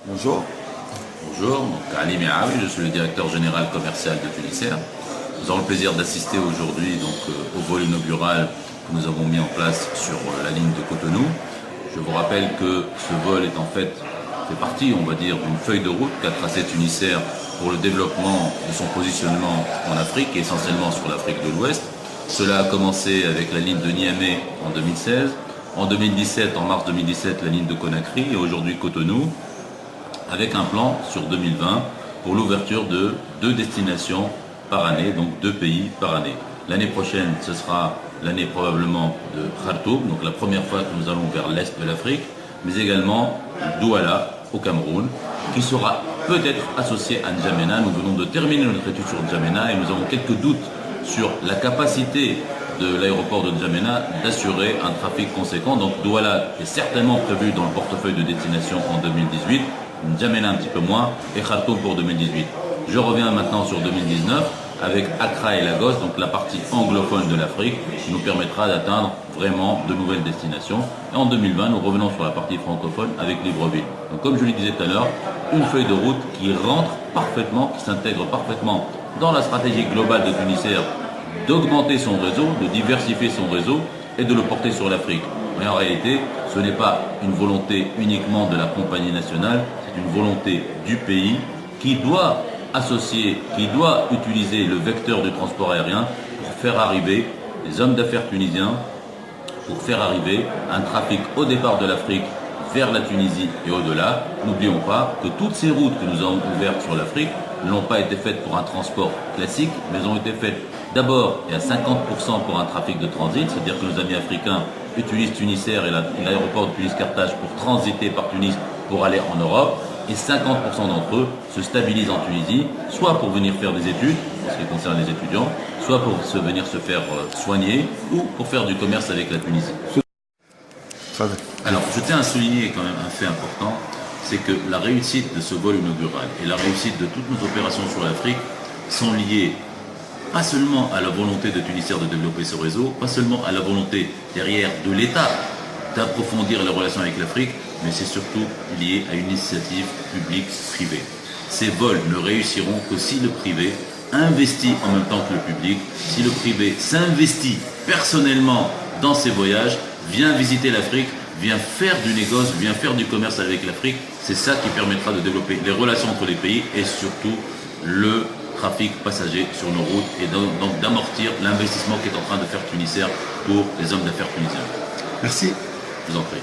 Bonjour. Bonjour, donc Ali Meawi, je suis le directeur général commercial de Tunisair. Nous avons le plaisir d'assister aujourd'hui au vol inaugural que nous avons mis en place sur la ligne de Cotonou. Je vous rappelle que ce vol est fait partie, on va dire, d'une feuille de route qu'a tracée Tunisair pour le développement de son positionnement en Afrique et essentiellement sur l'Afrique de l'Ouest. Cela a commencé avec la ligne de Niamey en 2016, en 2017, en mars 2017, la ligne de Conakry et aujourd'hui Cotonou, avec un plan sur 2020 pour l'ouverture de 2 destinations par année, donc 2 pays par année. L'année prochaine, ce sera l'année probablement de Khartoum, donc la première fois que nous allons vers l'est de l'Afrique, mais également Douala au Cameroun, qui sera peut-être associé à N'Djamena. Nous venons de terminer notre étude sur N'Djamena et nous avons quelques doutes sur la capacité de l'aéroport de N'Djamena d'assurer un trafic conséquent. Donc Douala est certainement prévu dans le portefeuille de destination en 2018, N'Djamena un petit peu moins et Khartoum pour 2018. Je reviens maintenant sur 2019 avec Accra et Lagos, donc la partie anglophone de l'Afrique, qui nous permettra d'atteindre vraiment de nouvelles destinations. Et en 2020, nous revenons sur la partie francophone avec Libreville. Donc comme je le disais tout à l'heure, une feuille de route qui rentre parfaitement, qui s'intègre parfaitement dans la stratégie globale de Tunisair d'augmenter son réseau, de diversifier son réseau et de le porter sur l'Afrique. Mais en réalité, ce n'est pas une volonté uniquement de la compagnie nationale, c'est une volonté du pays qui doit associer, qui doit utiliser le vecteur du transport aérien pour faire arriver les hommes d'affaires tunisiens, pour faire arriver un trafic au départ de l'Afrique vers la Tunisie et au-delà. N'oublions pas que toutes ces routes que nous avons ouvertes sur l'Afrique n'ont pas été faites pour un transport classique, mais ont été faites d'abord et à 50% pour un trafic de transit, c'est-à-dire que nos amis africains utilisent Tunisair et l'aéroport de Tunis-Carthage pour transiter par Tunis pour aller en Europe, et 50% d'entre eux se stabilisent en Tunisie, soit pour venir faire des études, en ce qui concerne les étudiants, soit pour venir se faire soigner, ou pour faire du commerce avec la Tunisie. Alors, je tiens à souligner quand même un fait important, c'est que la réussite de ce vol inaugural et la réussite de toutes nos opérations sur l'Afrique sont liées pas seulement à la volonté de Tunisair de développer ce réseau, pas seulement à la volonté derrière de l'État d'approfondir les relations avec l'Afrique, mais c'est surtout lié à une initiative publique-privée. Ces vols ne réussiront que si le privé investit en même temps que le public, si le privé s'investit personnellement dans ses voyages, vient visiter l'Afrique, vient faire du négoce, vient faire du commerce avec l'Afrique. C'est ça qui permettra de développer les relations entre les pays et surtout le trafic passager sur nos routes et donc d'amortir l'investissement qu'est en train de faire Tunisair pour les hommes d'affaires tunisiens. Merci. Je vous en prie.